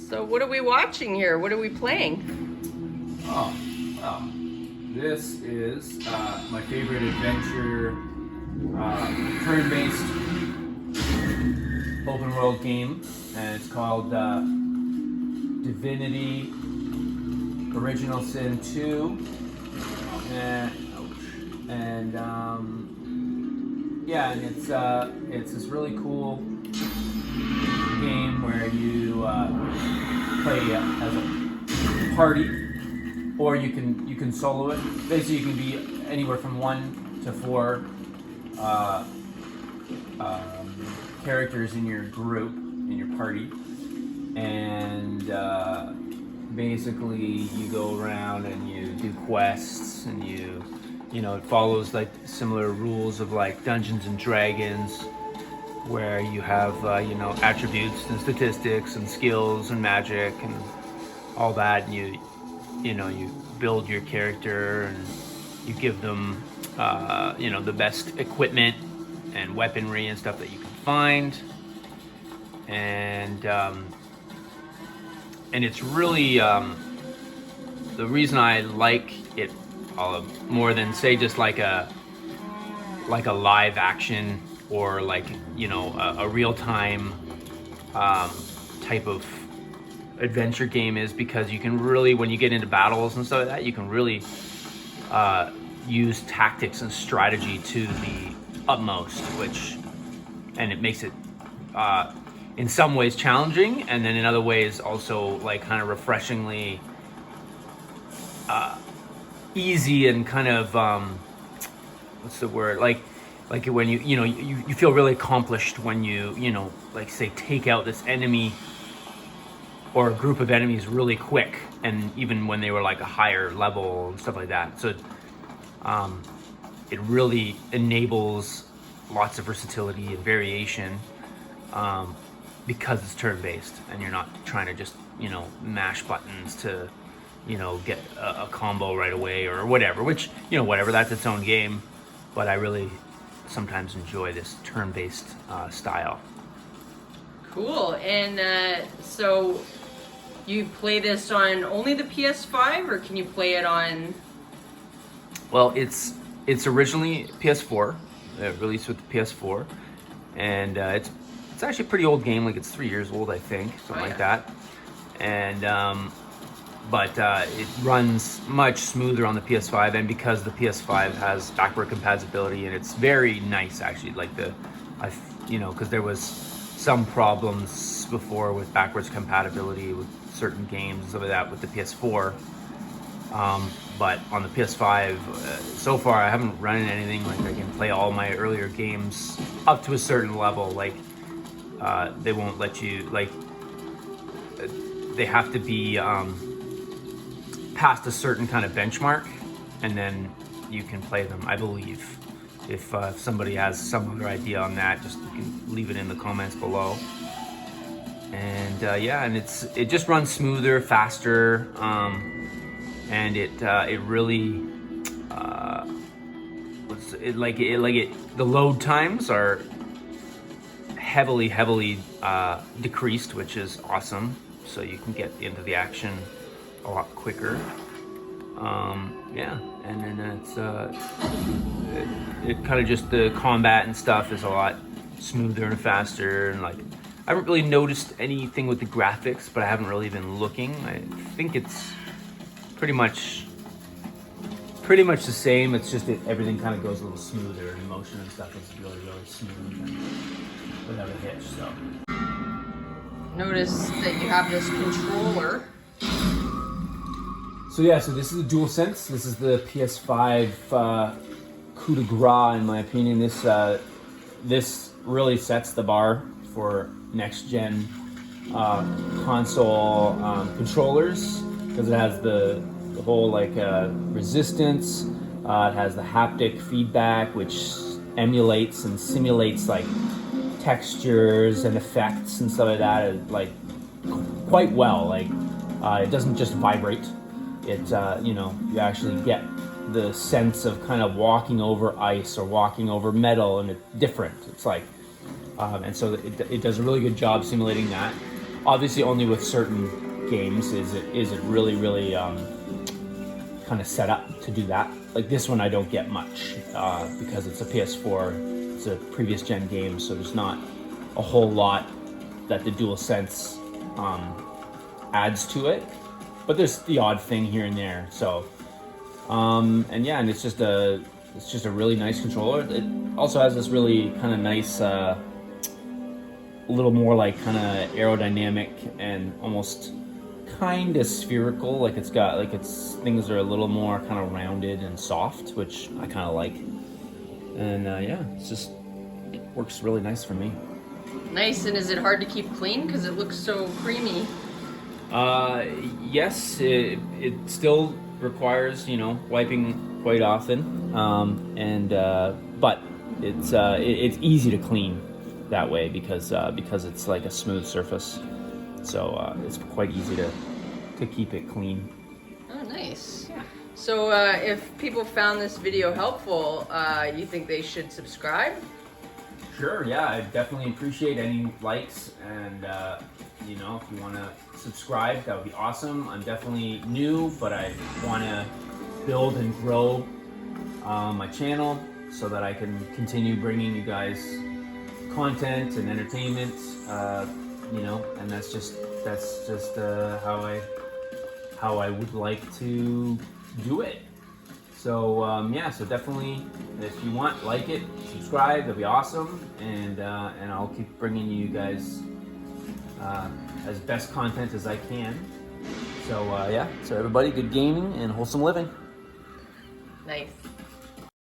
So what are we watching here? What are we playing? Oh, well, this is my favorite adventure, turn-based open world game, and it's called Divinity Original Sin 2. And yeah, and it's this really cool game where you play as a party, or you can solo it. Basically, you can be anywhere from 1 to 4 characters in your group, in your party, and basically you go around and you do quests, and you know, it follows like similar rules of like Dungeons and Dragons, where you have you know, attributes and statistics and skills and magic and all that, and you know, you build your character and you give them you know, the best equipment and weaponry and stuff that you can find, and it's really the reason I like it more than say just like a live action or like, you know, a real-time type of adventure game is because you can really, when you get into battles and stuff like that, you can really use tactics and strategy to the utmost, and it makes it in some ways challenging, and then in other ways also like kind of refreshingly easy and kind of what's the word, like when you know, you feel really accomplished when you know, like say take out this enemy or a group of enemies really quick, and even when they were like a higher level and stuff like that. So it really enables lots of versatility and variation because it's turn-based and you're not trying to just, you know, mash buttons to, you know, get a combo right away or whatever, which, you know, whatever, that's its own game. But I really sometimes enjoy this turn-based style. Cool. And so you play this on only the PS5, or can you play it on? Well, it's originally PS4. It released with the PS4, and it's actually a pretty old game. Like it's 3 years old, I think, something like that. And but it runs much smoother on the PS5, and because the PS5 has backward compatibility, and it's very nice actually. Like you know, because there was some problems before with backwards compatibility with certain games and stuff like that with the PS4. But on the PS5, so far I haven't run anything. Like I can play all my earlier games up to a certain level. Like they won't let you, like they have to be past a certain kind of benchmark, and then you can play them, I believe. If somebody has some other idea on that, just you can leave it in the comments below. And yeah, and it just runs smoother, faster, and it really the load times are heavily decreased, which is awesome. So you can get into the action a lot quicker. Yeah, and then it kind of just, the combat and stuff is a lot smoother and faster, and like I haven't really noticed anything with the graphics, but I haven't really been looking. I think it's pretty much the same. It's just everything kind of goes a little smoother, and motion and stuff is really smooth and without a hitch. So Notice that you have this controller. So yeah, so this is the DualSense. This is the PS5 coup de grace, in my opinion. This really sets the bar for next gen console controllers, because it has the whole like resistance. It has the haptic feedback, which emulates and simulates like textures and effects and stuff like that, like quite well. Like it doesn't just vibrate. It you know, you actually get the sense of kind of walking over ice or walking over metal, and it's different. It's like and so it does a really good job simulating that. Obviously, only with certain games is it really kind of set up to do that. Like this one, I don't get much because it's a PS4. It's a previous gen game, so there's not a whole lot that the DualSense adds to it. But there's the odd thing here and there. So, and yeah, and it's just a really nice controller. It also has this really kind of nice, a little more like kind of aerodynamic and almost kind of spherical. Like it's got like things are a little more kind of rounded and soft, which I kind of like. And yeah, it works really nice for me. Nice. And is it hard to keep clean because it looks so creamy? Yes, it still requires, wiping quite often. But it's easy to clean that way because it's like a smooth surface. So it's quite easy to keep it clean. Oh, nice. Yeah. So if people found this video helpful, you think they should subscribe? Sure, yeah, I definitely appreciate any likes, and if you want to subscribe, that would be awesome. I'm definitely new, but I want to build and grow my channel so that I can continue bringing you guys content and entertainment, and that's just how I would like to do it. So yeah, so definitely, if you want, like it, subscribe, that'd be awesome, and I'll keep bringing you guys as best content as I can. So yeah, so everybody, good gaming and wholesome living. Nice.